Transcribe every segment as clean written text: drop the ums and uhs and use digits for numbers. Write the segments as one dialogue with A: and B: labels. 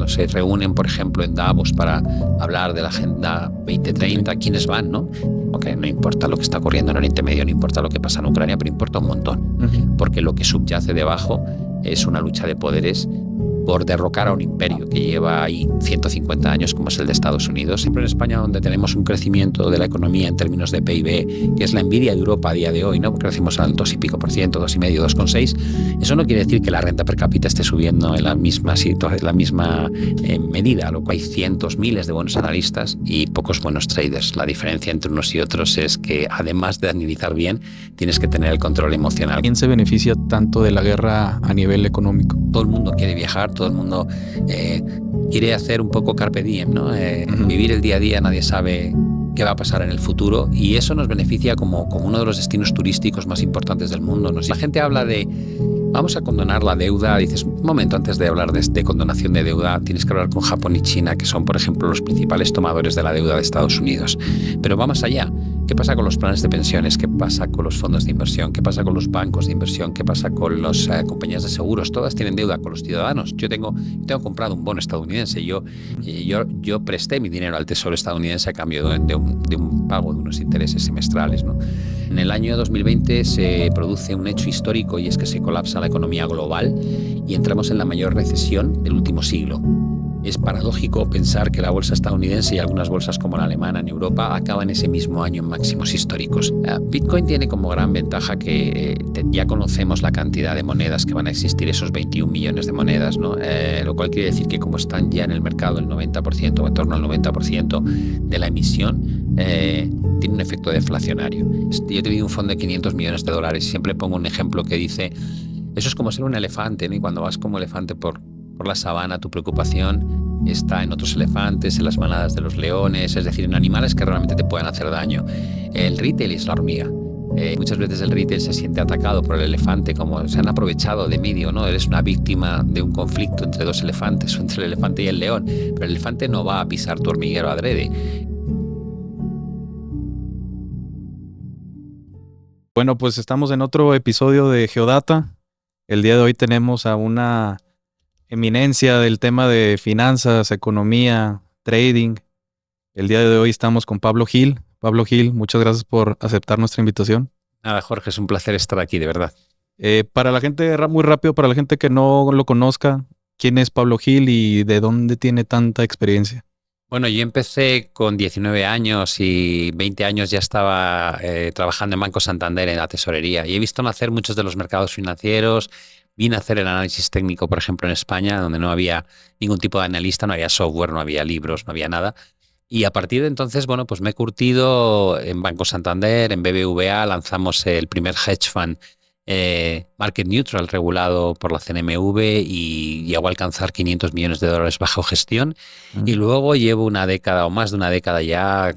A: cuando se reúnen, por ejemplo, en Davos para hablar de la Agenda 2030, ¿quiénes van, no? Okay, no importa lo que está ocurriendo en Oriente Medio, no importa lo que pasa en Ucrania, pero importa un montón, porque lo que subyace debajo es una lucha de poderes por derrocar a un imperio que lleva ahí 150 años, como es el de Estados Unidos. Siempre en España, donde tenemos un crecimiento de la economía en términos de PIB, que es la envidia de Europa a día de hoy, ¿no? Crecimos al 2 y pico por ciento, 2,5, 2,6. Eso no quiere decir que la renta per cápita esté subiendo en la misma medida, lo cual hay cientos, miles de buenos analistas y pocos buenos traders. La diferencia entre unos y otros es que, además de analizar bien, tienes que tener el control emocional.
B: ¿Quién se beneficia tanto de la guerra a nivel económico?
A: Todo el mundo quiere viajar, todo el mundo quiere hacer un poco carpe diem, ¿no? Vivir el día a día, nadie sabe qué va a pasar en el futuro, y eso nos beneficia como uno de los destinos turísticos más importantes del mundo, ¿no? Si la gente habla de vamos a condonar la deuda, dices, un momento, antes de hablar de condonación de deuda, tienes que hablar con Japón y China, que son, por ejemplo, los principales tomadores de la deuda de Estados Unidos. Pero vamos allá. ¿Qué pasa con los planes de pensiones? ¿Qué pasa con los fondos de inversión? ¿Qué pasa con los bancos de inversión? ¿Qué pasa con las compañías de seguros? Todas tienen deuda con los ciudadanos. Yo tengo comprado un bono estadounidense. Yo presté mi dinero al Tesoro estadounidense a cambio de un pago de unos intereses semestrales, ¿no? En el año 2020 se produce un hecho histórico, y es que se colapsa la economía global y entramos en la mayor recesión del último siglo. Es paradójico pensar que la bolsa estadounidense y algunas bolsas como la alemana en Europa acaban ese mismo año en máximos históricos. Bitcoin tiene como gran ventaja que ya conocemos la cantidad de monedas que van a existir, esos 21 millones de monedas, ¿no? Lo cual quiere decir que, como están ya en el mercado el 90% o en torno al 90% de la emisión, tiene un efecto deflacionario. Yo he tenido un fondo de 500 millones de dólares y siempre pongo un ejemplo que dice, eso es como ser un elefante, ¿no? Y cuando vas como elefante por la sabana, tu preocupación está en otros elefantes, en las manadas de los leones, es decir, en animales que realmente te pueden hacer daño. El retail es la hormiga. Muchas veces el retail se siente atacado por el elefante, como se han aprovechado de medio, ¿no? Eres una víctima de un conflicto entre dos elefantes o entre el elefante y el león, pero el elefante no va a pisar tu hormiguero adrede.
B: Bueno, pues estamos en otro episodio de Geodata. El día de hoy tenemos a una eminencia del tema de finanzas, economía, trading. El día de hoy estamos con Pablo Gil. Pablo Gil, muchas gracias por aceptar nuestra invitación.
A: Nada, Jorge, es un placer estar aquí, de verdad.
B: Para la gente, muy rápido, para la gente que no lo conozca, ¿quién es Pablo Gil y de dónde tiene tanta experiencia?
A: Bueno, yo empecé con 19 años y 20 años ya estaba trabajando en Banco Santander en la tesorería, y he visto nacer muchos de los mercados financieros. Vine a hacer el análisis técnico, por ejemplo, en España, donde no había ningún tipo de analista, no había software, no había libros, no había nada. Y a partir de entonces, bueno, pues me he curtido en Banco Santander, en BBVA, lanzamos el primer hedge fund market neutral regulado por la CNMV y llegó a alcanzar 500 millones de dólares bajo gestión. Y luego llevo una década o más de una década ya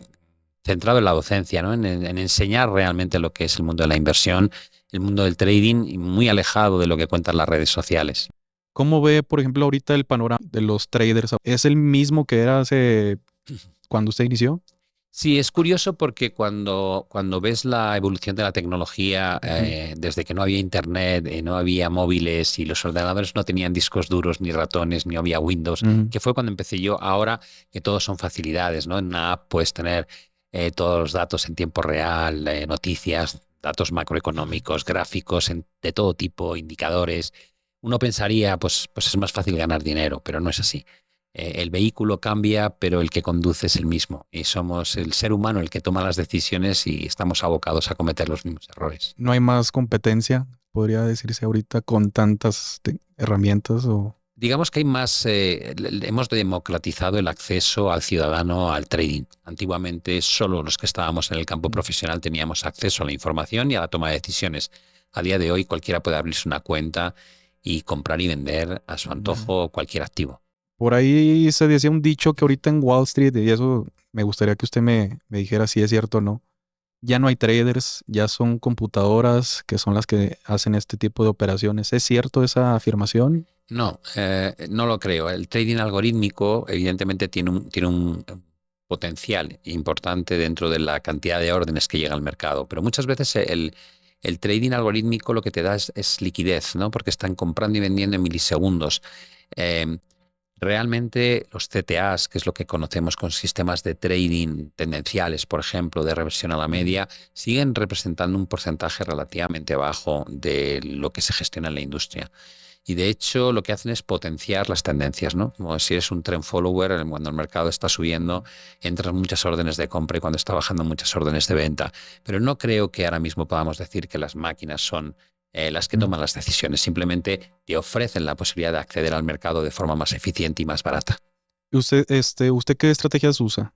A: centrado en la docencia, ¿no? En enseñar realmente lo que es el mundo de la inversión, el mundo del trading, y muy alejado de lo que cuentan las redes sociales.
B: ¿Cómo ve, por ejemplo, ahorita el panorama de los traders? ¿Es el mismo que era cuando usted inició?
A: Sí, es curioso porque cuando ves la evolución de la tecnología, desde que no había internet, no había móviles y los ordenadores no tenían discos duros, ni ratones, ni había Windows, que fue cuando empecé yo. Ahora que todos son facilidades, ¿no? En una app puedes tener todos los datos en tiempo real, noticias, datos macroeconómicos, gráficos de todo tipo, indicadores. Uno pensaría, pues es más fácil ganar dinero, pero no es así. El vehículo cambia, pero el que conduce es el mismo, y somos el ser humano el que toma las decisiones y estamos abocados a cometer los mismos errores.
B: ¿No hay más competencia, podría decirse ahorita, con tantas herramientas?
A: Digamos que hay más, hemos democratizado el acceso al ciudadano al trading. Antiguamente solo los que estábamos en el campo profesional teníamos acceso a la información y a la toma de decisiones. A día de hoy cualquiera puede abrirse una cuenta y comprar y vender a su antojo cualquier activo.
B: Por ahí se decía un dicho que ahorita en Wall Street, y eso me gustaría que usted me dijera si es cierto o no, ya no hay traders, ya son computadoras que son las que hacen este tipo de operaciones. ¿Es cierto esa afirmación?
A: No, no lo creo. El trading algorítmico evidentemente tiene un potencial importante dentro de la cantidad de órdenes que llega al mercado, pero muchas veces el trading algorítmico lo que te da es liquidez, ¿no? Porque están comprando y vendiendo en milisegundos. Realmente los CTAs, que es lo que conocemos con sistemas de trading tendenciales, por ejemplo, de reversión a la media, siguen representando un porcentaje relativamente bajo de lo que se gestiona en la industria. Y de hecho lo que hacen es potenciar las tendencias, ¿no? Como si eres un trend follower, cuando el mercado está subiendo, entran muchas órdenes de compra y cuando está bajando muchas órdenes de venta. Pero no creo que ahora mismo podamos decir que las máquinas son las que toman las decisiones. Simplemente te ofrecen la posibilidad de acceder al mercado de forma más eficiente y más barata.
B: ¿Y usted qué estrategias usa?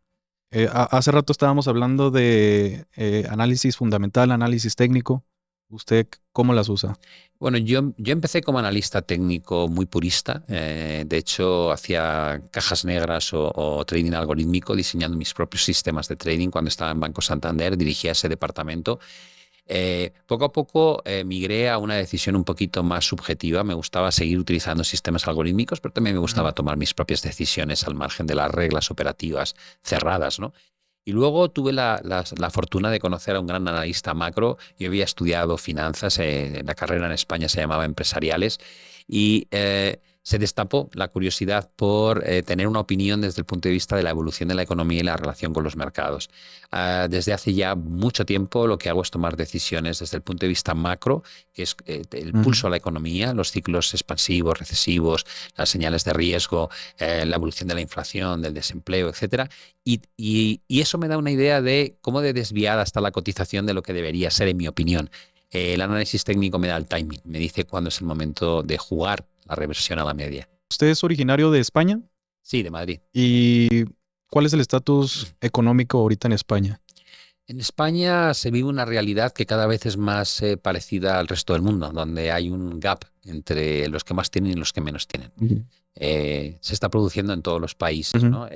B: Hace rato estábamos hablando de análisis fundamental, análisis técnico. ¿Usted cómo las usa?
A: Bueno, yo empecé como analista técnico muy purista. De hecho, hacía cajas negras o trading algorítmico, diseñando mis propios sistemas de trading cuando estaba en Banco Santander, dirigía ese departamento. Poco a poco migré a una decisión un poquito más subjetiva. Me gustaba seguir utilizando sistemas algorítmicos, pero también me gustaba tomar mis propias decisiones al margen de las reglas operativas cerradas, ¿no? Y luego tuve la fortuna de conocer a un gran analista macro. Yo había estudiado finanzas, la carrera en España se llamaba Empresariales, y se destapó la curiosidad por tener una opinión desde el punto de vista de la evolución de la economía y la relación con los mercados. Desde hace ya mucho tiempo lo que hago es tomar decisiones desde el punto de vista macro, que es el pulso a la economía, los ciclos expansivos, recesivos, las señales de riesgo, la evolución de la inflación, del desempleo, etcétera. Y eso me da una idea de cómo de desviada está la cotización de lo que debería ser, en mi opinión. El análisis técnico me da el timing, me dice cuándo es el momento de jugar la reversión a la media.
B: ¿Usted es originario de España?
A: Sí, de Madrid.
B: ¿Y cuál es el estatus económico ahorita en España?
A: En España se vive una realidad que cada vez es más parecida al resto del mundo, donde hay un gap entre los que más tienen y los que menos tienen. Se está produciendo en todos los países, ¿no?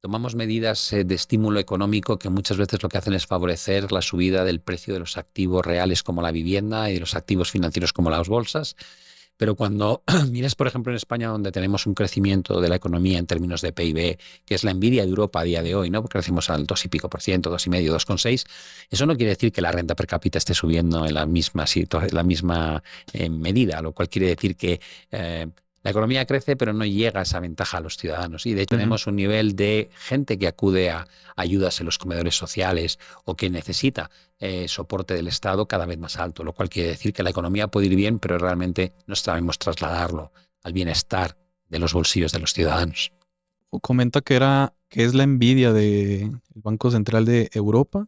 A: Tomamos medidas de estímulo económico que muchas veces lo que hacen es favorecer la subida del precio de los activos reales como la vivienda y de los activos financieros como las bolsas. Pero cuando miras, por ejemplo, en España, donde tenemos un crecimiento de la economía en términos de PIB, que es la envidia de Europa a día de hoy, ¿no? Porque crecemos al 2 y pico por ciento, 2,5, 2,6. Eso no quiere decir que la renta per cápita esté subiendo en la misma medida, lo cual quiere decir que la economía crece, pero no llega a esa ventaja a los ciudadanos. Y de hecho tenemos un nivel de gente que acude a ayudas en los comedores sociales o que necesita soporte del Estado cada vez más alto, lo cual quiere decir que la economía puede ir bien, pero realmente no sabemos trasladarlo al bienestar de los bolsillos de los ciudadanos.
B: Comenta que es la envidia del Banco Central de Europa.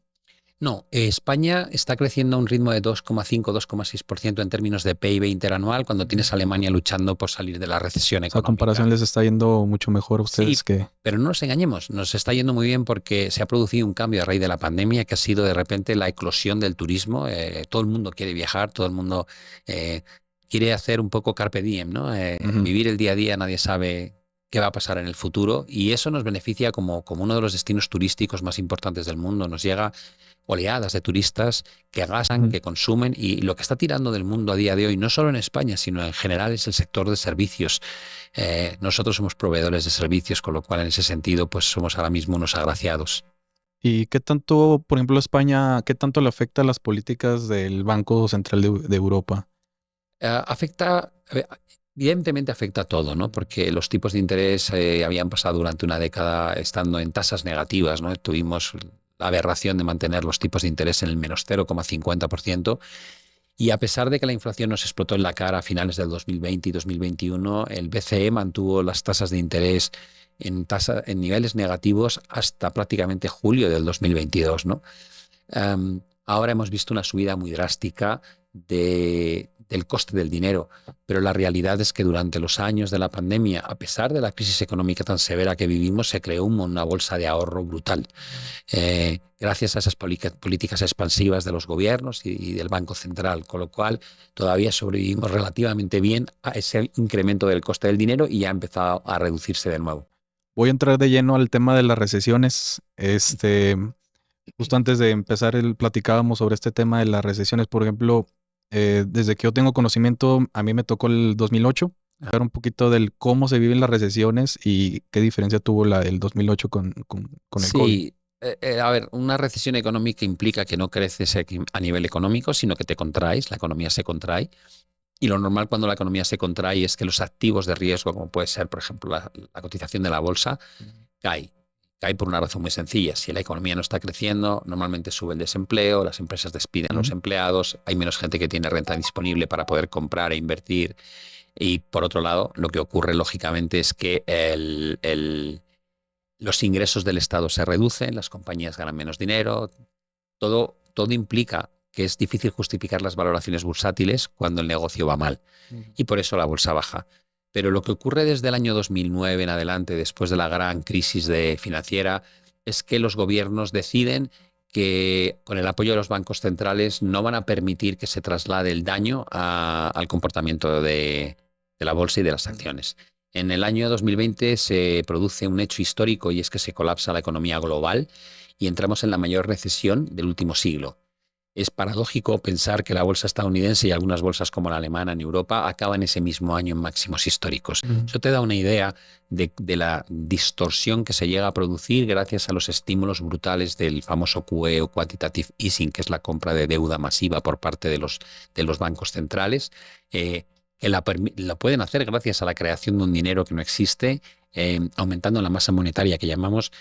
A: No, España está creciendo a un ritmo de 2,5, 2,6% en términos de PIB interanual, cuando tienes a Alemania luchando por salir de la recesión económica.
B: A comparación les está yendo mucho mejor a ustedes.
A: Sí,
B: que...
A: pero no nos engañemos, nos está yendo muy bien porque se ha producido un cambio a raíz de la pandemia que ha sido de repente la eclosión del turismo. Todo el mundo quiere viajar, todo el mundo quiere hacer un poco carpe diem, ¿no? Vivir el día a día, nadie sabe qué va a pasar en el futuro, y eso nos beneficia como uno de los destinos turísticos más importantes del mundo. Nos llega oleadas de turistas que gastan, que consumen, y lo que está tirando del mundo a día de hoy, no solo en España, sino en general, es el sector de servicios. Nosotros somos proveedores de servicios, con lo cual en ese sentido pues somos ahora mismo unos agraciados.
B: ¿Y qué tanto, por ejemplo, España, qué tanto le afecta a las políticas del Banco Central de Europa?
A: Evidentemente afecta a todo, ¿no? Porque los tipos de interés habían pasado durante una década estando en tasas negativas, ¿no? Tuvimos la aberración de mantener los tipos de interés en el menos 0,50%, y a pesar de que la inflación nos explotó en la cara a finales del 2020 y 2021, el BCE mantuvo las tasas de interés en niveles negativos hasta prácticamente julio del 2022, ¿no? Ahora hemos visto una subida muy drástica del coste del dinero, pero la realidad es que durante los años de la pandemia, a pesar de la crisis económica tan severa que vivimos, se creó una bolsa de ahorro brutal. Gracias a esas políticas expansivas de los gobiernos y del Banco Central, con lo cual todavía sobrevivimos relativamente bien a ese incremento del coste del dinero y ya ha empezado a reducirse de nuevo.
B: Voy a entrar de lleno al tema de las recesiones. Justo antes de empezar, platicábamos sobre este tema de las recesiones. Por ejemplo, desde que yo tengo conocimiento, a mí me tocó el 2008. Hablar un poquito del cómo se viven las recesiones y qué diferencia tuvo el 2008 con el COVID.
A: Sí, a ver, una recesión económica implica que no creces a nivel económico, sino que te contraes, la economía se contrae. Y lo normal cuando la economía se contrae es que los activos de riesgo, como puede ser, por ejemplo, la cotización de la bolsa, cae. Cae por una razón muy sencilla. Si la economía no está creciendo, normalmente sube el desempleo, las empresas despiden a los empleados, hay menos gente que tiene renta disponible para poder comprar e invertir. Y por otro lado, lo que ocurre lógicamente es que los ingresos del Estado se reducen, las compañías ganan menos dinero, todo implica que es difícil justificar las valoraciones bursátiles cuando el negocio va mal. Y por eso la bolsa baja. Pero lo que ocurre desde el año 2009 en adelante, después de la gran crisis financiera, es que los gobiernos deciden que con el apoyo de los bancos centrales no van a permitir que se traslade el daño al comportamiento de la bolsa y de las acciones. En el año 2020 se produce un hecho histórico y es que se colapsa la economía global y entramos en la mayor recesión del último siglo. Es paradójico pensar que la bolsa estadounidense y algunas bolsas como la alemana en Europa acaban ese mismo año en máximos históricos. Eso te da una idea de la distorsión que se llega a producir gracias a los estímulos brutales del famoso QE o Quantitative Easing, que es la compra de deuda masiva por parte de los bancos centrales, que la pueden hacer gracias a la creación de un dinero que no existe, aumentando la masa monetaria que llamamos.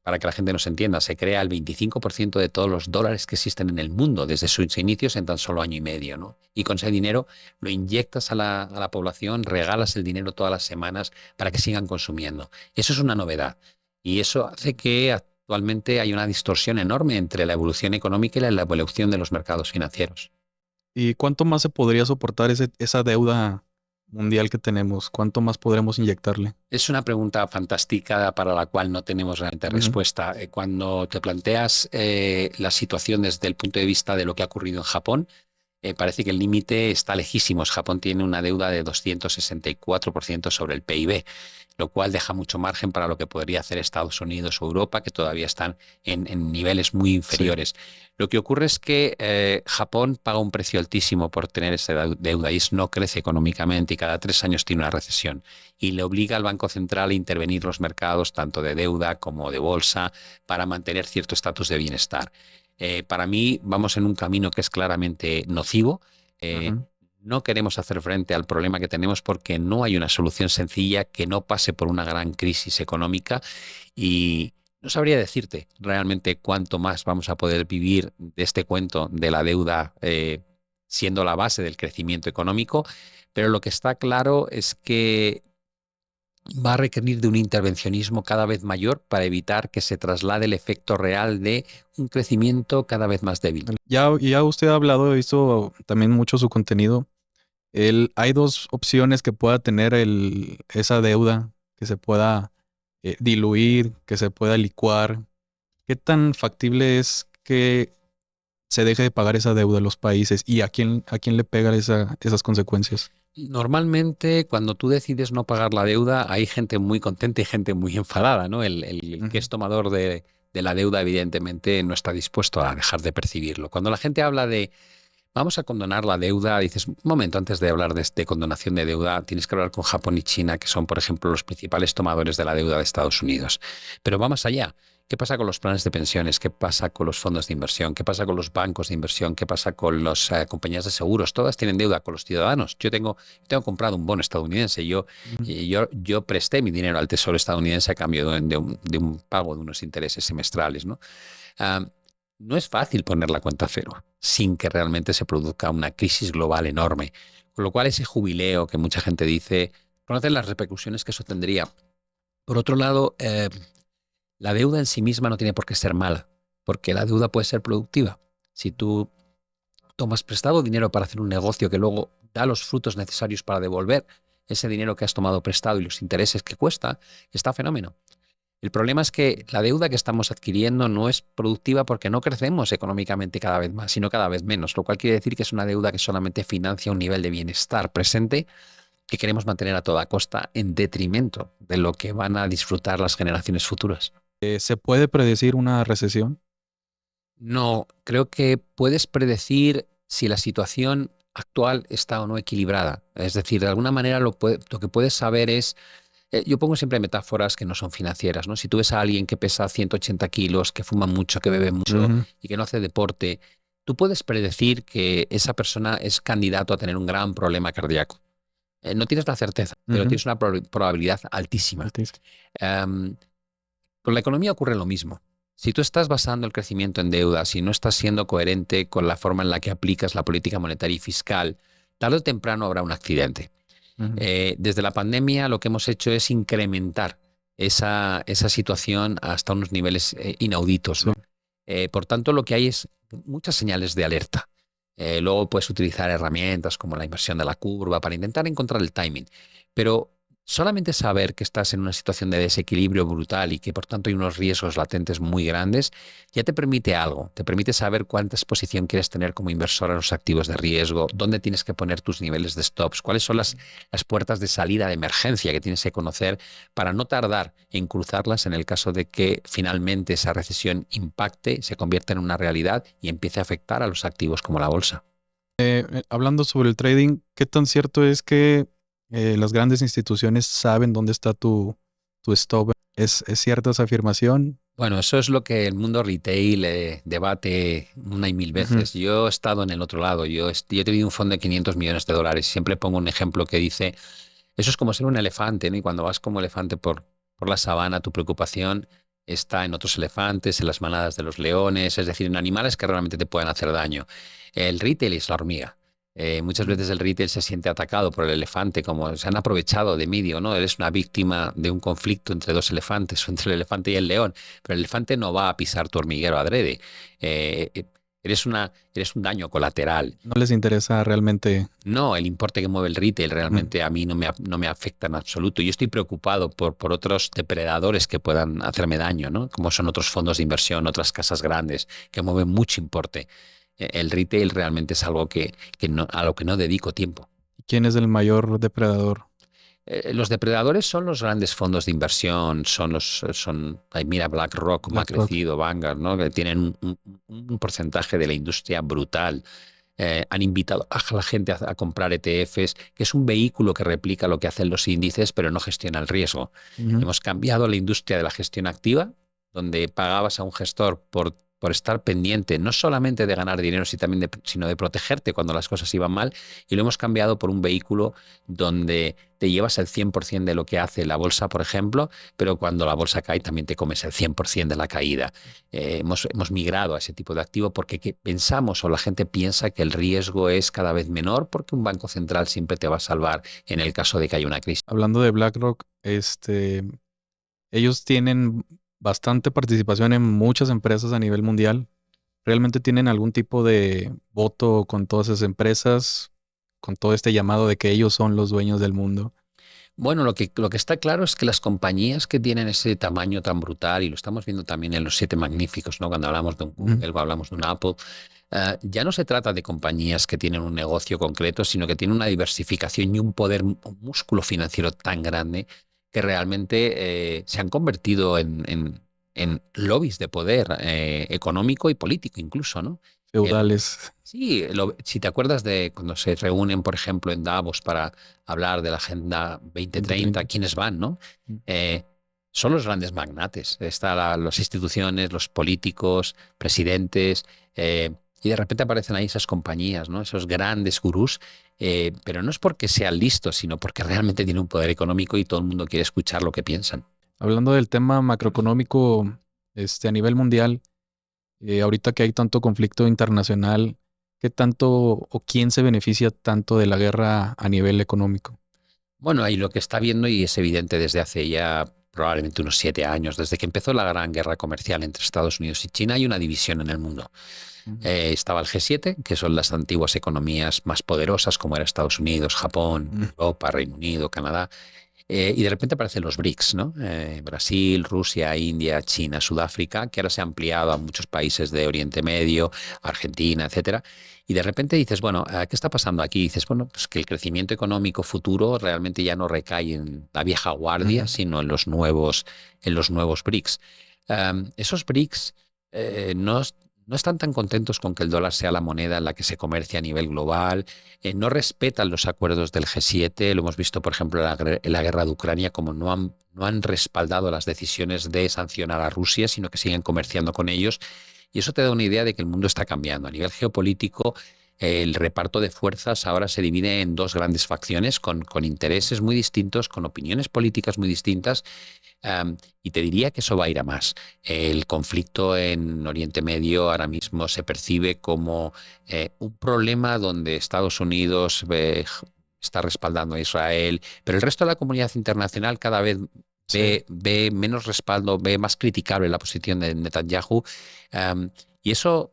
A: Para que la gente nos entienda, se crea el 25% de todos los dólares que existen en el mundo desde sus inicios en tan solo año y medio, ¿no? Y con ese dinero lo inyectas a la población, regalas el dinero todas las semanas para que sigan consumiendo. Eso es una novedad. Y eso hace que actualmente hay una distorsión enorme entre la evolución económica y la evolución de los mercados financieros.
B: ¿Y cuánto más se podría soportar esa deuda mundial que tenemos? ¿Cuánto más podremos inyectarle?
A: Es una pregunta fantástica para la cual no tenemos realmente respuesta. Cuando te planteas la situación desde el punto de vista de lo que ha ocurrido en Japón, parece que el límite está lejísimo. Japón tiene una deuda de 264% sobre el PIB, lo cual deja mucho margen para lo que podría hacer Estados Unidos o Europa, que todavía están en niveles muy inferiores. Sí. Lo que ocurre es que Japón paga un precio altísimo por tener esa deuda y no crece económicamente y cada 3 años tiene una recesión. Y le obliga al Banco Central a intervenir los mercados, tanto de deuda como de bolsa, para mantener cierto estatus de bienestar. Para mí vamos en un camino que es claramente nocivo. No queremos hacer frente al problema que tenemos porque no hay una solución sencilla que no pase por una gran crisis económica y no sabría decirte realmente cuánto más vamos a poder vivir de este cuento de la deuda siendo la base del crecimiento económico, pero lo que está claro es que va a requerir de un intervencionismo cada vez mayor para evitar que se traslade el efecto real de un crecimiento cada vez más débil.
B: Ya usted ha hablado, he visto también mucho su contenido. Hay 2 opciones que pueda tener esa deuda, que se pueda diluir, que se pueda licuar. ¿Qué tan factible es que se deje de pagar esa deuda a los países y a quién le pegan esas consecuencias?
A: Normalmente, cuando tú decides no pagar la deuda, hay gente muy contenta y gente muy enfadada, ¿no? El que es tomador de la deuda, evidentemente, no está dispuesto a dejar de percibirlo. Cuando la gente habla de vamos a condonar la deuda, dices, un momento, antes de hablar de condonación de deuda, tienes que hablar con Japón y China, que son, por ejemplo, los principales tomadores de la deuda de Estados Unidos. Pero va más allá. ¿Qué pasa con los planes de pensiones? ¿Qué pasa con los fondos de inversión? ¿Qué pasa con los bancos de inversión? ¿Qué pasa con las compañías de seguros? Todas tienen deuda con los ciudadanos. Yo tengo comprado un bono estadounidense. Yo presté mi dinero al Tesoro estadounidense a cambio de un pago de unos intereses semestrales, ¿no? No es fácil poner la cuenta a cero sin que realmente se produzca una crisis global enorme. Con lo cual ese jubileo que mucha gente dice, conocen las repercusiones que eso tendría. Por otro lado, la deuda en sí misma no tiene por qué ser mala, porque la deuda puede ser productiva. Si tú tomas prestado dinero para hacer un negocio que luego da los frutos necesarios para devolver ese dinero que has tomado prestado y los intereses que cuesta, está fenómeno. El problema es que la deuda que estamos adquiriendo no es productiva porque no crecemos económicamente cada vez más, sino cada vez menos, lo cual quiere decir que es una deuda que solamente financia un nivel de bienestar presente que queremos mantener a toda costa en detrimento de lo que van a disfrutar las generaciones futuras.
B: ¿Se puede predecir una recesión?
A: No, creo que puedes predecir si la situación actual está o no equilibrada. Es decir, de alguna manera lo que puedes saber es... Yo pongo siempre metáforas que no son financieras, ¿no? Si tú ves a alguien que pesa 180 kilos, que fuma mucho, que bebe mucho y que no hace deporte, tú puedes predecir que esa persona es candidato a tener un gran problema cardíaco. No tienes la certeza, pero tienes una probabilidad altísima. Con la economía ocurre lo mismo. Si tú estás basando el crecimiento en deuda, si no estás siendo coherente con la forma en la que aplicas la política monetaria y fiscal, tarde o temprano habrá un accidente. Desde la pandemia lo que hemos hecho es incrementar esa situación hasta unos niveles inauditos, ¿no? Por tanto, lo que hay es muchas señales de alerta. Luego puedes utilizar herramientas como la inversión de la curva para intentar encontrar el timing. Pero solamente saber que estás en una situación de desequilibrio brutal y que por tanto hay unos riesgos latentes muy grandes, ya te permite algo. Te permite saber cuánta exposición quieres tener como inversor a los activos de riesgo, dónde tienes que poner tus niveles de stops, cuáles son las puertas de salida de emergencia que tienes que conocer para no tardar en cruzarlas en el caso de que finalmente esa recesión impacte, se convierta en una realidad y empiece a afectar a los activos como la bolsa.
B: Hablando sobre el trading, ¿qué tan cierto es que las grandes instituciones saben dónde está tu stop? ¿Es cierta esa afirmación?
A: Bueno, eso es lo que el mundo retail debate una y mil veces. Yo he estado en el otro lado. Yo he tenido un fondo de 500 millones de dólares. Siempre pongo un ejemplo que dice, eso es como ser un elefante, ¿no? Y cuando vas como elefante por la sabana, tu preocupación está en otros elefantes, en las manadas de los leones, es decir, en animales que realmente te pueden hacer daño. El retail es la hormiga. Muchas veces el retail se siente atacado por el elefante, como se han aprovechado de medio, ¿no? Eres una víctima de un conflicto entre dos elefantes, o entre el elefante y el león, pero el elefante no va a pisar tu hormiguero adrede. Eres un daño colateral.
B: ¿No les interesa realmente?
A: No, el importe que mueve el retail realmente a mí no me afecta en absoluto. Yo estoy preocupado por otros depredadores que puedan hacerme daño, ¿no? Como son otros fondos de inversión, otras casas grandes que mueven mucho importe. El retail realmente es algo a lo que no dedico tiempo.
B: ¿Quién es el mayor depredador?
A: Los depredadores son los grandes fondos de inversión, mira BlackRock, cómo ha crecido, Vanguard, ¿no? Que tienen un porcentaje de la industria brutal. Han invitado a la gente a comprar ETFs, que es un vehículo que replica lo que hacen los índices, pero no gestiona el riesgo. Hemos cambiado la industria de la gestión activa, donde pagabas a un gestor por estar pendiente no solamente de ganar dinero, sino de protegerte cuando las cosas iban mal, y lo hemos cambiado por un vehículo donde te llevas el 100% de lo que hace la bolsa, por ejemplo, pero cuando la bolsa cae también te comes el 100% de la caída. Hemos migrado a ese tipo de activo porque pensamos, o la gente piensa, que el riesgo es cada vez menor porque un banco central siempre te va a salvar en el caso de que haya una crisis.
B: Hablando de BlackRock, ellos tienen bastante participación en muchas empresas a nivel mundial. ¿Realmente tienen algún tipo de voto con todas esas empresas, con todo este llamado de que ellos son los dueños del mundo?
A: Bueno, lo que está claro es que las compañías que tienen ese tamaño tan brutal, y lo estamos viendo también en los 7 magníficos, ¿no? Cuando hablamos de un Google o hablamos de un Apple, ya no se trata de compañías que tienen un negocio concreto, sino que tienen una diversificación y un poder, un músculo financiero tan grande que realmente se han convertido en lobbies de poder económico y político incluso, ¿no?
B: Feudales.
A: Sí, si te acuerdas de cuando se reúnen, por ejemplo, en Davos para hablar de la Agenda 2030, ¿quiénes van, no? Son los grandes magnates. Están las instituciones, los políticos, presidentes, y de repente aparecen ahí esas compañías, ¿no? Esos grandes gurús, pero no es porque sean listos, sino porque realmente tienen un poder económico y todo el mundo quiere escuchar lo que piensan.
B: Hablando del tema macroeconómico a nivel mundial, ahorita que hay tanto conflicto internacional, ¿qué tanto o quién se beneficia tanto de la guerra a nivel económico?
A: Bueno, ahí lo que está viendo, y es evidente desde hace ya probablemente unos 7 años, desde que empezó la gran guerra comercial entre Estados Unidos y China, hay una división en el mundo. Estaba el G7, que son las antiguas economías más poderosas, como era Estados Unidos, Japón, Europa, Reino Unido, Canadá. Y de repente aparecen los BRICS, ¿no? Brasil, Rusia, India, China, Sudáfrica, que ahora se ha ampliado a muchos países de Oriente Medio, Argentina, etcétera. Y de repente dices, bueno, ¿qué está pasando aquí? Y dices, bueno, pues que el crecimiento económico futuro realmente ya no recae en la vieja guardia, sino en los nuevos BRICS. Esos BRICS no están tan contentos con que el dólar sea la moneda en la que se comercia a nivel global, no respetan los acuerdos del G7, lo hemos visto, por ejemplo, en la guerra de Ucrania, como no han respaldado las decisiones de sancionar a Rusia, sino que siguen comerciando con ellos. Y eso te da una idea de que el mundo está cambiando. A nivel geopolítico, el reparto de fuerzas ahora se divide en dos grandes facciones con intereses muy distintos, con opiniones políticas muy distintas. Y te diría que eso va a ir a más. El conflicto en Oriente Medio ahora mismo se percibe como un problema donde Estados Unidos está respaldando a Israel, pero el resto de la comunidad internacional cada vez ve menos respaldo, ve más criticable la posición de Netanyahu. Y eso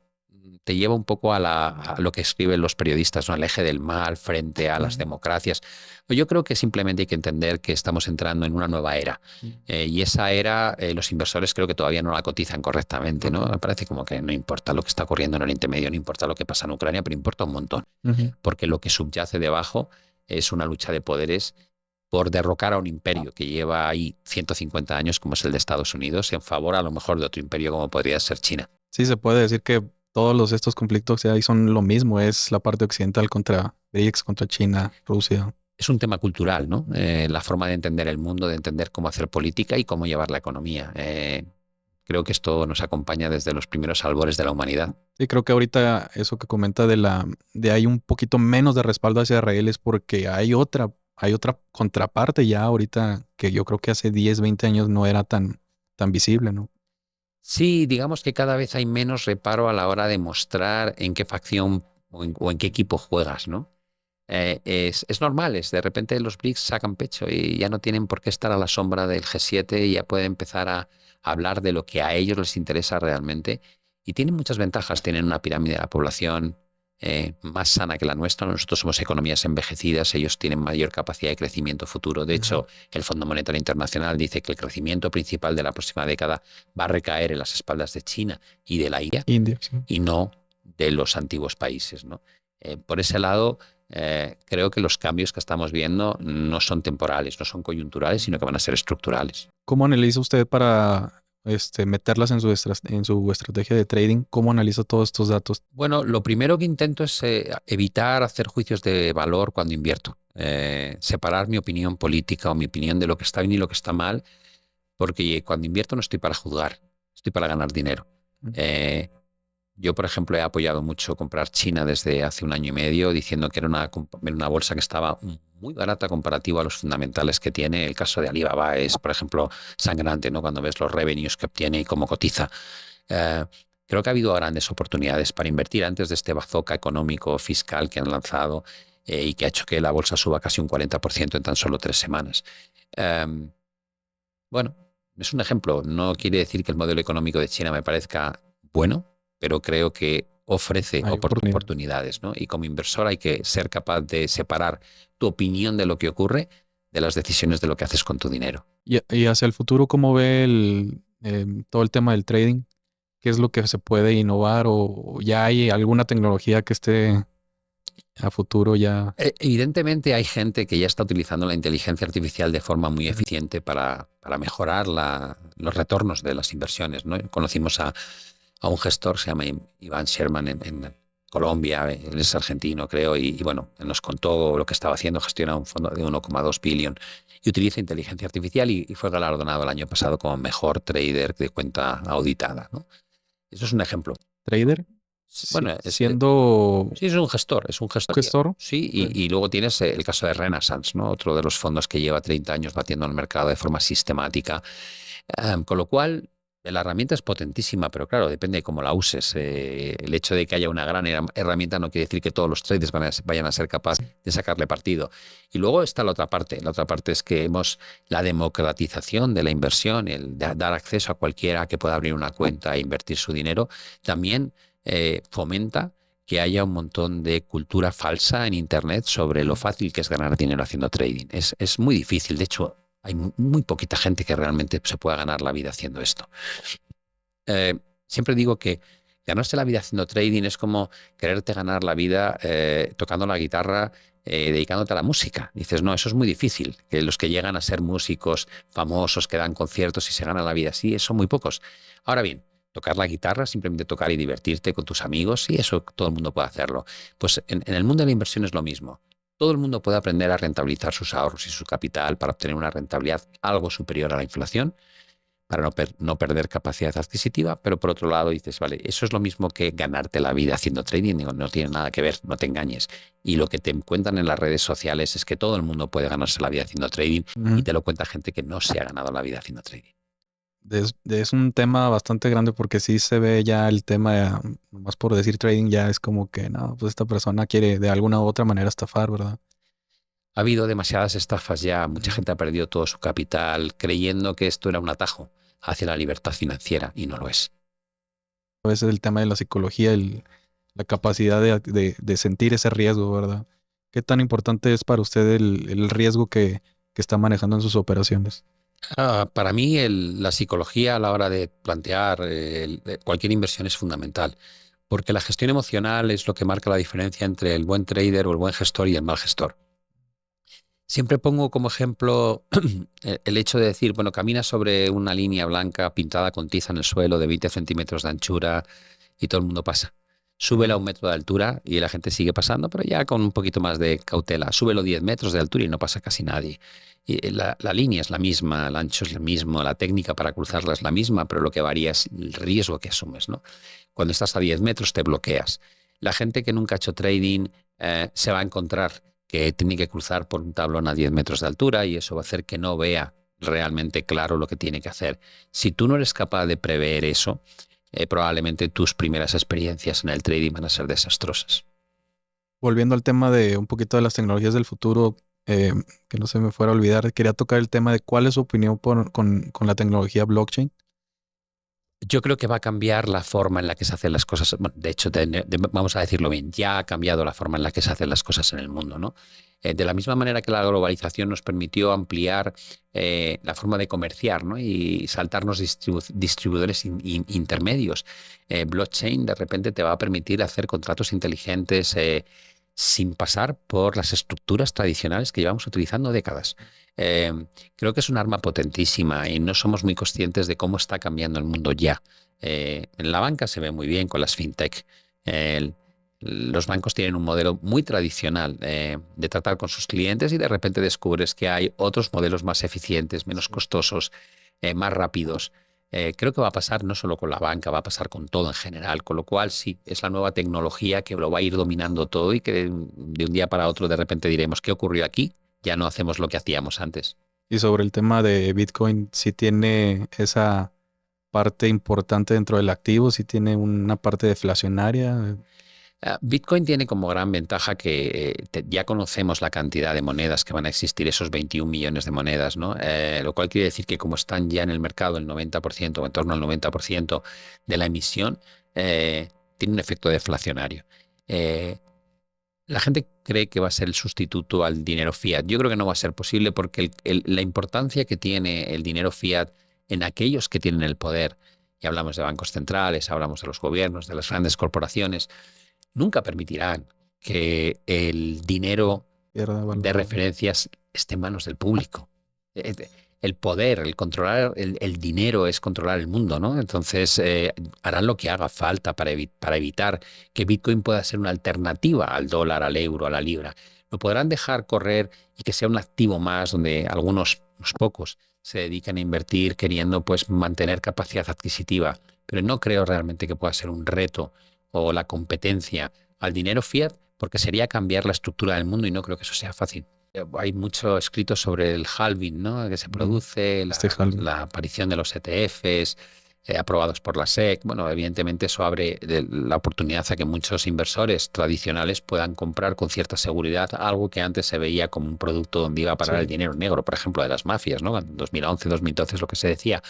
A: te lleva un poco a lo que escriben los periodistas, ¿no? Al eje del mal frente a las democracias. Yo creo que simplemente hay que entender que estamos entrando en una nueva era. Y esa era, los inversores creo que todavía no la cotizan correctamente, ¿no? Me parece como que no importa lo que está ocurriendo en Oriente Medio, no importa lo que pasa en Ucrania, pero importa un montón. Porque lo que subyace debajo es una lucha de poderes por derrocar a un imperio que lleva ahí 150 años, como es el de Estados Unidos, en favor a lo mejor de otro imperio como podría ser China.
B: Sí, se puede decir que todos estos conflictos que hay son lo mismo, es la parte occidental contra BRICS, contra China, Rusia.
A: Es un tema cultural, ¿no? La forma de entender el mundo, de entender cómo hacer política y cómo llevar la economía. Creo que esto nos acompaña desde los primeros albores de la humanidad.
B: Sí, creo que ahorita eso que comenta de hay un poquito menos de respaldo hacia Israel es porque hay otra contraparte ya ahorita que yo creo que hace 10, 20 años no era tan visible, ¿no?
A: Sí, digamos que cada vez hay menos reparo a la hora de mostrar en qué facción o en qué equipo juegas, ¿no? Es normal, de repente los BRICS sacan pecho y ya no tienen por qué estar a la sombra del G7 y ya pueden empezar a hablar de lo que a ellos les interesa realmente. Y tienen muchas ventajas, tienen una pirámide de la población más sana que la nuestra. Nosotros somos economías envejecidas, ellos tienen mayor capacidad de crecimiento futuro. De hecho, el Fondo Monetario Internacional dice que el crecimiento principal de la próxima década va a recaer en las espaldas de China y de la India, sí, y no de los antiguos países, ¿no? Por ese lado, creo que los cambios que estamos viendo no son temporales, no son coyunturales, sino que van a ser estructurales.
B: ¿Cómo analiza usted para meterlas en su estrategia de trading? ¿Cómo analiza todos estos datos?
A: Bueno, lo primero que intento es evitar hacer juicios de valor cuando invierto. Separar mi opinión política o mi opinión de lo que está bien y lo que está mal, porque cuando invierto no estoy para juzgar, estoy para ganar dinero. Yo, por ejemplo, he apoyado mucho comprar China desde hace 1 año y medio, diciendo que era una bolsa que estaba muy barata comparativo a los fundamentales que tiene. El caso de Alibaba es, por ejemplo, sangrante, ¿no? Cuando ves los revenues que obtiene y cómo cotiza. Creo que ha habido grandes oportunidades para invertir antes de este bazooka económico fiscal que han lanzado y que ha hecho que la bolsa suba casi un 40% en tan solo 3 semanas. Bueno, es un ejemplo. No quiere decir que el modelo económico de China me parezca bueno, pero creo que ofrece oportunidades, ¿no? Y como inversor hay que ser capaz de separar tu opinión de lo que ocurre de las decisiones de lo que haces con tu dinero.
B: Y hacia el futuro, ¿cómo ve todo el tema del trading? ¿Qué es lo que se puede innovar o ya hay alguna tecnología que esté a futuro ya?
A: Evidentemente hay gente que ya está utilizando la inteligencia artificial de forma muy eficiente para mejorar los retornos de las inversiones, ¿no? Conocimos a un gestor, se llama Iván Sherman en Colombia, él es argentino creo, y bueno, él nos contó lo que estaba haciendo, gestiona un fondo de 1,2 billón y utiliza inteligencia artificial y fue galardonado el año pasado como mejor trader de cuenta auditada, ¿no? Eso es un ejemplo.
B: ¿Trader?
A: Bueno,
B: siendo...
A: Sí, es un gestor.
B: ¿Gestor?
A: Sí, y luego tienes el caso de Renaissance, ¿no? Otro de los fondos que lleva 30 años batiendo al mercado de forma sistemática. Con lo cual, la herramienta es potentísima, pero claro, depende de cómo la uses. El hecho de que haya una gran herramienta no quiere decir que todos los traders vayan a ser capaces de sacarle partido. Y luego está la otra parte. La otra parte es que hemos la democratización de la inversión, el dar acceso a cualquiera que pueda abrir una cuenta e invertir su dinero, también fomenta que haya un montón de cultura falsa en Internet sobre lo fácil que es ganar dinero haciendo trading. Es muy difícil. De hecho, hay muy poquita gente que realmente se pueda ganar la vida haciendo esto. Siempre digo que ganarse la vida haciendo trading es como quererte ganar la vida tocando la guitarra, dedicándote a la música. Dices, no, eso es muy difícil. Que los que llegan a ser músicos famosos, que dan conciertos y se ganan la vida así, son muy pocos. Ahora bien, tocar la guitarra, simplemente tocar y divertirte con tus amigos, y eso todo el mundo puede hacerlo. Pues en el mundo de la inversión es lo mismo. Todo el mundo puede aprender a rentabilizar sus ahorros y su capital para obtener una rentabilidad algo superior a la inflación, para no perder capacidad adquisitiva, pero por otro lado dices, vale, eso es lo mismo que ganarte la vida haciendo trading. Digo, no tiene nada que ver, no te engañes. Y lo que te cuentan en las redes sociales es que todo el mundo puede ganarse la vida haciendo trading y te lo cuenta gente que no se ha ganado la vida haciendo trading.
B: Es un tema bastante grande porque sí se ve ya el tema, nomás por decir trading, ya es como que no, pues esta persona quiere de alguna u otra manera estafar, ¿verdad?
A: Ha habido demasiadas estafas ya, mucha gente ha perdido todo su capital creyendo que esto era un atajo hacia la libertad financiera y no lo es.
B: A veces el tema de la psicología, la capacidad de sentir ese riesgo, ¿verdad? ¿Qué tan importante es para usted el riesgo que está manejando en sus operaciones?
A: Para mí la psicología a la hora de plantear cualquier inversión es fundamental, porque la gestión emocional es lo que marca la diferencia entre el buen trader o el buen gestor y el mal gestor. Siempre pongo como ejemplo el hecho de decir, bueno, camina sobre una línea blanca pintada con tiza en el suelo de 20 centímetros de anchura y todo el mundo pasa. Súbela a 1 metro de altura y la gente sigue pasando, pero ya con un poquito más de cautela. Súbelo 10 metros de altura y no pasa casi nadie. Y la línea es la misma, el ancho es el mismo, la técnica para cruzarla es la misma, pero lo que varía es el riesgo que asumes, ¿no? Cuando estás a 10 metros te bloqueas. La gente que nunca ha hecho trading se va a encontrar que tiene que cruzar por un tablón a 10 metros de altura y eso va a hacer que no vea realmente claro lo que tiene que hacer. Si tú no eres capaz de prever eso, probablemente tus primeras experiencias en el trading van a ser desastrosas.
B: Volviendo al tema de un poquito de las tecnologías del futuro, que no se me fuera a olvidar, quería tocar el tema de cuál es su opinión con la tecnología blockchain.
A: Yo creo que va a cambiar la forma en la que se hacen las cosas. Bueno, de hecho, vamos a decirlo bien, ya ha cambiado la forma en la que se hacen las cosas en el mundo, ¿no? De la misma manera que la globalización nos permitió ampliar la forma de comerciar, ¿no? Y saltarnos distribuidores intermedios. Blockchain de repente te va a permitir hacer contratos inteligentes sin pasar por las estructuras tradicionales que llevamos utilizando décadas. Creo que es un arma potentísima y no somos muy conscientes de cómo está cambiando el mundo ya. En la banca se ve muy bien con las fintech. Los bancos tienen un modelo muy tradicional de tratar con sus clientes y de repente descubres que hay otros modelos más eficientes, menos costosos, más rápidos. Creo que va a pasar no solo con la banca, va a pasar con todo en general, con lo cual sí, es la nueva tecnología que lo va a ir dominando todo y que de un día para otro de repente diremos, ¿qué ocurrió aquí? Ya no hacemos lo que hacíamos antes.
B: Y sobre el tema de Bitcoin, si tiene esa parte importante dentro del activo, si tiene una parte deflacionaria.
A: Bitcoin tiene como gran ventaja que ya conocemos la cantidad de monedas que van a existir, esos 21 millones de monedas, ¿no? Lo cual quiere decir que como están ya en el mercado el 90% o en torno al 90% de la emisión, tiene un efecto deflacionario. La gente cree que va a ser el sustituto al dinero fiat. Yo creo que no va a ser posible porque la importancia que tiene el dinero fiat en aquellos que tienen el poder, y hablamos de bancos centrales, hablamos de los gobiernos, de las grandes corporaciones, nunca permitirán que el dinero de referencias esté en manos del público. El poder, el controlar el dinero es controlar el mundo, ¿no? Entonces harán lo que haga falta para evitar que Bitcoin pueda ser una alternativa al dólar, al euro, a la libra. Lo podrán dejar correr y que sea un activo más donde algunos, unos pocos, se dedican a invertir queriendo pues mantener capacidad adquisitiva. Pero no creo realmente que pueda ser un reto o la competencia al dinero fiat, porque sería cambiar la estructura del mundo y no creo que eso sea fácil. Hay mucho escrito sobre el halving, ¿no? Que se produce, la aparición de los ETFs aprobados por la SEC. Bueno, evidentemente eso abre la oportunidad a que muchos inversores tradicionales puedan comprar con cierta seguridad algo que antes se veía como un producto donde iba a parar el dinero negro, por ejemplo, de las mafias, ¿no? En 2011, 2012 es lo que se decía.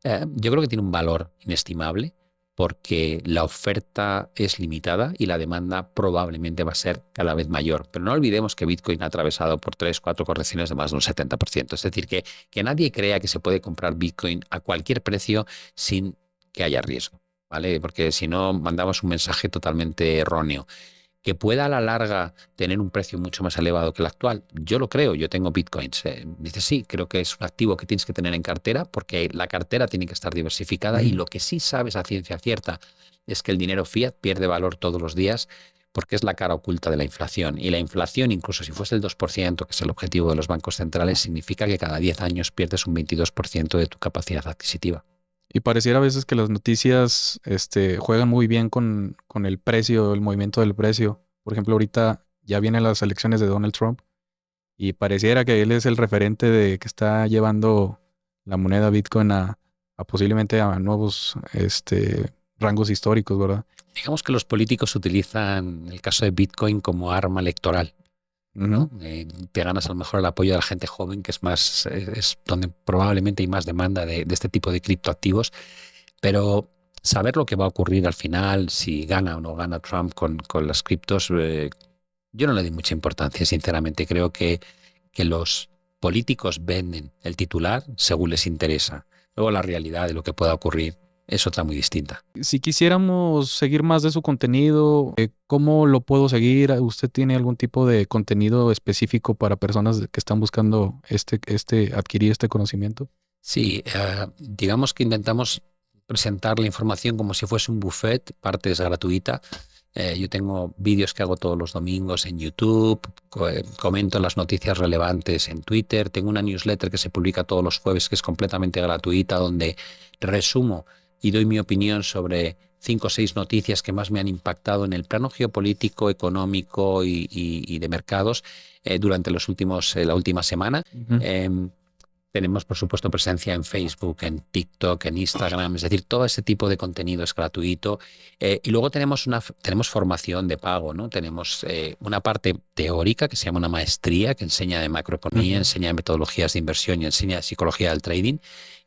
A: Yo creo que tiene un valor inestimable, porque la oferta es limitada y la demanda probablemente va a ser cada vez mayor. Pero no olvidemos que Bitcoin ha atravesado por 3-4 correcciones de más de un 70%. Es decir, que nadie crea que se puede comprar Bitcoin a cualquier precio sin que haya riesgo, ¿vale? Porque si no, mandamos un mensaje totalmente erróneo. Que pueda a la larga tener un precio mucho más elevado que el actual. Yo lo creo, yo tengo bitcoins. Dice, sí, creo que es un activo que tienes que tener en cartera porque la cartera tiene que estar diversificada y lo que sí sabes a ciencia cierta es que el dinero fiat pierde valor todos los días porque es la cara oculta de la inflación. Y la inflación, incluso si fuese el 2%, que es el objetivo de los bancos centrales, significa que cada 10 años pierdes un 22% de tu capacidad adquisitiva.
B: Y pareciera a veces que las noticias juegan muy bien con el precio, el movimiento del precio. Por ejemplo, ahorita ya vienen las elecciones de Donald Trump y pareciera que él es el referente de que está llevando la moneda Bitcoin a posiblemente a nuevos rangos históricos, ¿verdad?
A: Digamos que los políticos utilizan el caso de Bitcoin como arma electoral, ¿no? Te ganas a lo mejor el apoyo de la gente joven, que es donde probablemente hay más demanda de este tipo de criptoactivos, pero saber lo que va a ocurrir al final, si gana o no gana Trump con las criptos, yo no le doy mucha importancia, sinceramente. Creo que los políticos venden el titular según les interesa. Luego la realidad de lo que pueda ocurrir es otra muy distinta.
B: Si quisiéramos seguir más de su contenido, ¿cómo lo puedo seguir? ¿Usted tiene algún tipo de contenido específico para personas que están buscando adquirir este conocimiento?
A: Sí, digamos que intentamos presentar la información como si fuese un buffet, parte es gratuita. Yo tengo vídeos que hago todos los domingos en YouTube, comento las noticias relevantes en Twitter, tengo una newsletter que se publica todos los jueves que es completamente gratuita, donde resumo y doy mi opinión sobre 5 o 6 noticias que más me han impactado en el plano geopolítico, económico y de mercados durante la última semana. Tenemos, por supuesto, presencia en Facebook, en TikTok, en Instagram, es decir, todo ese tipo de contenido es gratuito. Y luego tenemos formación de pago, ¿no? Tenemos una parte teórica que se llama una maestría, que enseña de macroeconomía, enseña metodologías de inversión y enseña de psicología del trading,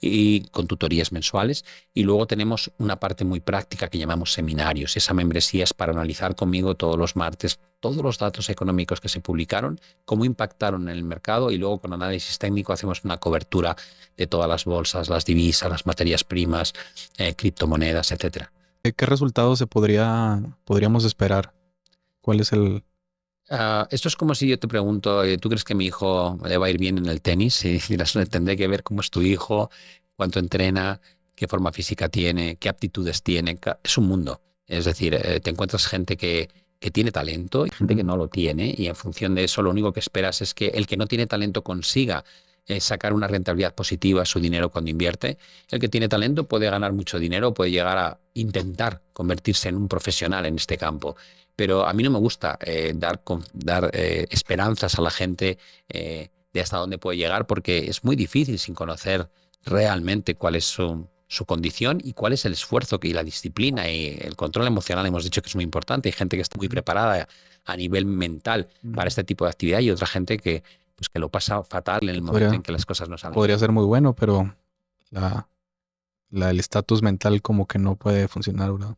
A: y con tutorías mensuales. Y luego tenemos una parte muy práctica que llamamos seminarios. Esa membresía es para analizar conmigo todos los martes todos los datos económicos que se publicaron, cómo impactaron en el mercado, y luego con análisis técnico hacemos una cobertura de todas las bolsas, las divisas, las materias primas, criptomonedas, etcétera.
B: ¿Qué resultados podríamos esperar? ¿Cuál es el...?
A: Esto es como si yo te pregunto, ¿tú crees que mi hijo le va a ir bien en el tenis? Y dirás, tendré que ver cómo es tu hijo, cuánto entrena, qué forma física tiene, qué aptitudes tiene. Es un mundo. Es decir, te encuentras gente que tiene talento y gente que no lo tiene, y en función de eso lo único que esperas es que el que no tiene talento consiga sacar una rentabilidad positiva a su dinero cuando invierte. El que tiene talento puede ganar mucho dinero, puede llegar a intentar convertirse en un profesional en este campo. Pero a mí no me gusta dar esperanzas a la gente de hasta dónde puede llegar, porque es muy difícil sin conocer realmente cuál es su condición y cuál es el esfuerzo y la disciplina y el control emocional. Hemos dicho que es muy importante. Hay gente que está muy preparada a nivel mental para este tipo de actividad, y otra gente que lo pasa fatal en el momento en que las cosas no salen.
B: Podría ser muy bueno, pero el estatus mental como que no puede funcionar, ¿verdad?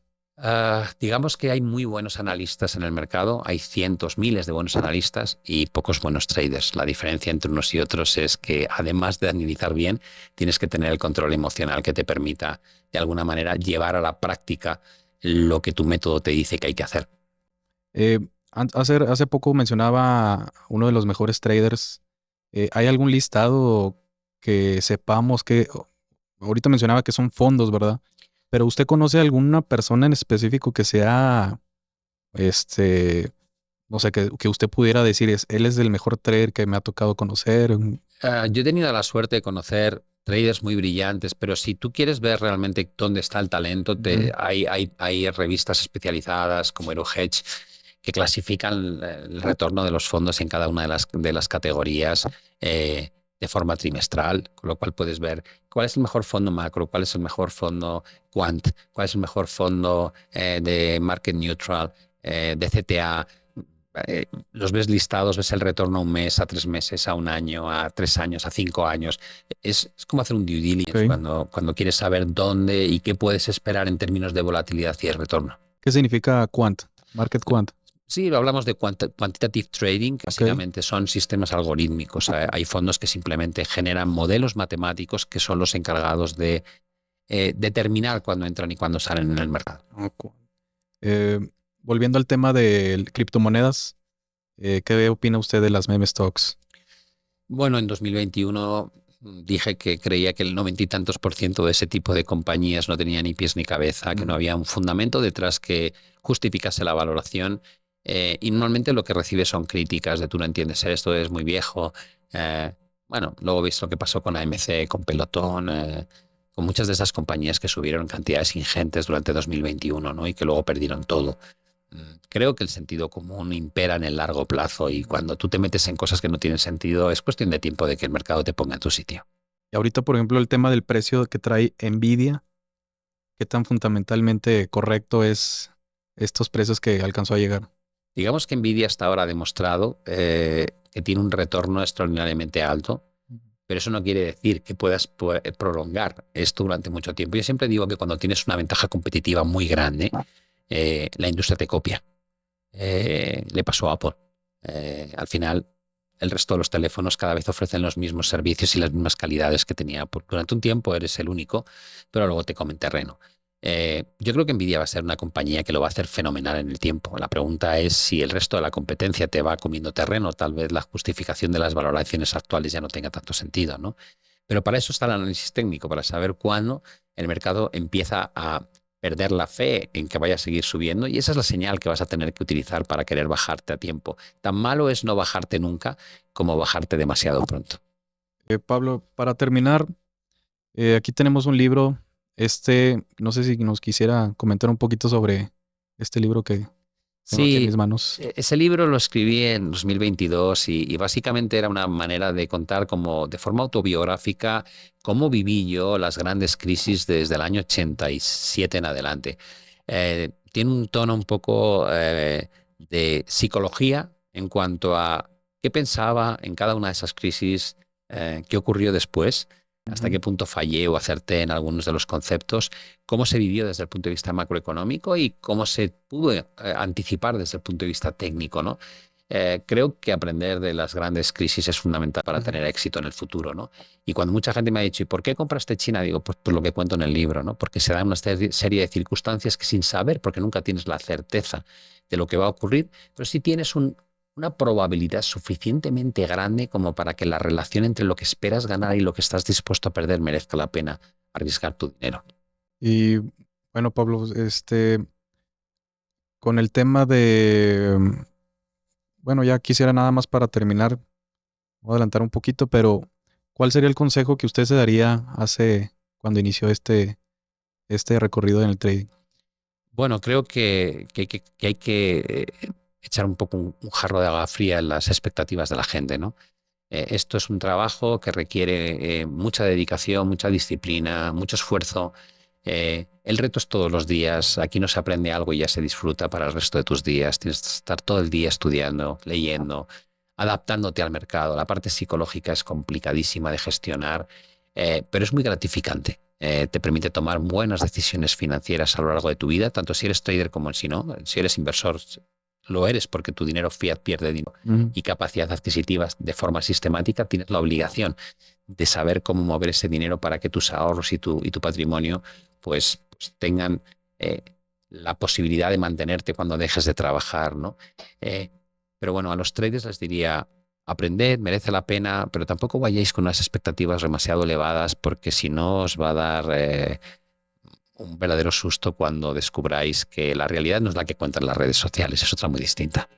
A: Digamos que hay muy buenos analistas en el mercado, hay cientos, miles de buenos analistas y pocos buenos traders. La diferencia entre unos y otros es que, además de analizar bien, tienes que tener el control emocional que te permita de alguna manera llevar a la práctica lo que tu método te dice que hay que hacer.
B: Hace poco mencionaba uno de los mejores traders. ¿Hay algún listado que sepamos que... Ahorita mencionaba que son fondos, ¿verdad? Pero ¿usted conoce a alguna persona en específico que sea, no sé, que usted pudiera decir, él es el mejor trader que me ha tocado conocer?
A: Yo he tenido la suerte de conocer traders muy brillantes, pero si tú quieres ver realmente dónde está el talento, hay revistas especializadas como EuroHedge que clasifican el retorno de los fondos en cada una de las categorías de forma trimestral, con lo cual puedes ver cuál es el mejor fondo macro, cuál es el mejor fondo quant, cuál es el mejor fondo de market neutral, de CTA. Los ves listados, ves el retorno a un mes, a 3 meses, a un año, a 3 años, a 5 años. Es como hacer un due diligence cuando quieres saber dónde y qué puedes esperar en términos de volatilidad y el retorno.
B: ¿Qué significa quant? Market quant.
A: Sí, hablamos de quantitative trading, que básicamente son sistemas algorítmicos. Hay fondos que simplemente generan modelos matemáticos que son los encargados de determinar cuándo entran y cuándo salen en el mercado.
B: Volviendo al tema de criptomonedas, ¿qué opina usted de las meme stocks?
A: Bueno, en 2021 dije que creía que el 90 y tantos % de ese tipo de compañías no tenía ni pies ni cabeza, que no había un fundamento detrás que justificase la valoración. Y normalmente lo que recibes son críticas de tú no entiendes esto, es muy viejo. Eh, bueno, luego he visto lo que pasó con AMC, con Pelotón, con muchas de esas compañías que subieron cantidades ingentes durante 2021, ¿no? Y que luego perdieron todo. Creo que el sentido común impera en el largo plazo y cuando tú te metes en cosas que no tienen sentido, es cuestión de tiempo de que el mercado te ponga en tu sitio.
B: Y ahorita, por ejemplo, el tema del precio que trae Nvidia, ¿qué tan fundamentalmente correcto es estos precios que alcanzó a llegar?
A: Digamos que Nvidia hasta ahora ha demostrado que tiene un retorno extraordinariamente alto, pero eso no quiere decir que puedas prolongar esto durante mucho tiempo. Yo siempre digo que cuando tienes una ventaja competitiva muy grande, la industria te copia. Le pasó a Apple. Al final, el resto de los teléfonos cada vez ofrecen los mismos servicios y las mismas calidades que tenía Apple. Durante un tiempo eres el único, pero luego te comen terreno. Yo creo que Nvidia va a ser una compañía que lo va a hacer fenomenal en el tiempo. La pregunta es si el resto de la competencia te va comiendo terreno. Tal vez la justificación de las valoraciones actuales ya no tenga tanto sentido, ¿no? Pero para eso está el análisis técnico, para saber cuándo el mercado empieza a perder la fe en que vaya a seguir subiendo y esa es la señal que vas a tener que utilizar para querer bajarte a tiempo. Tan malo es no bajarte nunca como bajarte demasiado pronto.
B: Pablo, para terminar, aquí tenemos un libro. No sé si nos quisiera comentar un poquito sobre este libro que tengo aquí en mis
A: Sí,
B: manos.
A: ese libro lo escribí en 2022 y básicamente era una manera de contar como de forma autobiográfica cómo viví yo las grandes crisis desde el año 87 en adelante. Tiene un tono un poco de psicología en cuanto a qué pensaba en cada una de esas crisis, qué ocurrió después, hasta qué punto fallé o acerté en algunos de los conceptos, cómo se vivió desde el punto de vista macroeconómico y cómo se pudo anticipar desde el punto de vista técnico, ¿no? Creo que aprender de las grandes crisis es fundamental para tener éxito en el futuro, ¿no? Y cuando mucha gente me ha dicho, ¿y por qué compraste China? Digo, pues por lo que cuento en el libro, ¿no? Porque se dan una serie de circunstancias que sin saber, porque nunca tienes la certeza de lo que va a ocurrir, pero sí tienes una probabilidad suficientemente grande como para que la relación entre lo que esperas ganar y lo que estás dispuesto a perder merezca la pena arriesgar tu dinero.
B: Y bueno, Pablo, con el tema de, bueno, ya quisiera nada más para terminar, voy a adelantar un poquito, pero ¿cuál sería el consejo que usted se daría cuando inició este recorrido en el trading?
A: Bueno, creo que hay que echar un poco un jarro de agua fría en las expectativas de la gente, ¿no? Esto es un trabajo que requiere mucha dedicación, mucha disciplina, mucho esfuerzo. El reto es todos los días. Aquí no se aprende algo y ya se disfruta para el resto de tus días. Tienes que estar todo el día estudiando, leyendo, adaptándote al mercado. La parte psicológica es complicadísima de gestionar, pero es muy gratificante. Te permite tomar buenas decisiones financieras a lo largo de tu vida, tanto si eres trader como si no. Si eres inversor, lo eres porque tu dinero fiat pierde dinero y capacidad adquisitiva de forma sistemática. Tienes la obligación de saber cómo mover ese dinero para que tus ahorros y tu patrimonio pues tengan la posibilidad de mantenerte cuando dejes de trabajar, ¿no? Pero bueno, a los traders les diría, aprended, merece la pena, pero tampoco vayáis con unas expectativas demasiado elevadas porque si no os va a dar un verdadero susto cuando descubráis que la realidad no es la que cuentan las redes sociales, es otra muy distinta.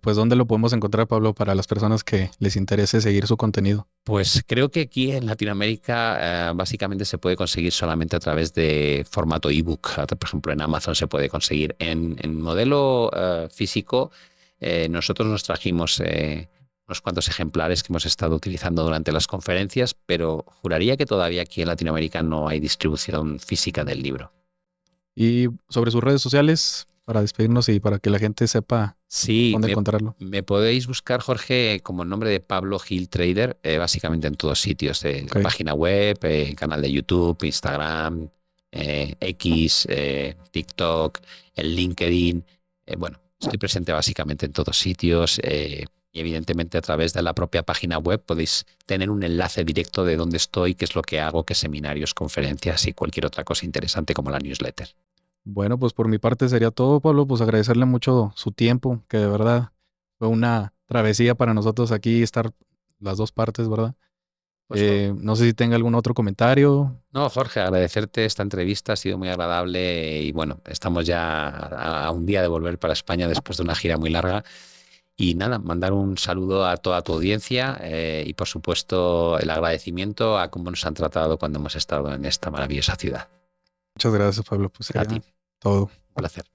B: Pues ¿dónde lo podemos encontrar, Pablo, para las personas que les interese seguir su contenido?
A: Pues creo que aquí en Latinoamérica básicamente se puede conseguir solamente a través de formato ebook. Por ejemplo, en Amazon se puede conseguir. En modelo físico, nosotros nos trajimos unos cuantos ejemplares que hemos estado utilizando durante las conferencias, pero juraría que todavía aquí en Latinoamérica no hay distribución física del libro.
B: Y sobre sus redes sociales, para despedirnos y para que la gente sepa
A: Sí,
B: dónde encontrarlo.
A: me podéis buscar, Jorge, como el nombre de Pablo Gil Trader, básicamente en todos sitios,
B: Ok.
A: página web, canal de YouTube, Instagram, X, TikTok, el LinkedIn. Bueno, estoy presente básicamente en todos sitios y evidentemente a través de la propia página web podéis tener un enlace directo de dónde estoy, qué es lo que hago, qué seminarios, conferencias y cualquier otra cosa interesante como la newsletter.
B: Bueno, pues por mi parte sería todo, Pablo. Pues agradecerle mucho su tiempo, que de verdad fue una travesía para nosotros aquí estar las dos partes, ¿verdad?
A: Pues
B: No sé si tenga algún otro comentario.
A: no, Jorge, agradecerte esta entrevista, ha sido muy agradable y bueno, estamos ya a un día de volver para España después de una gira muy larga. Y nada, mandar un saludo a toda tu audiencia y por supuesto el agradecimiento a cómo nos han tratado cuando hemos estado en esta maravillosa ciudad.
B: Muchas gracias, Pablo. Pues
A: A
B: sería
A: ti,
B: todo.
A: un placer.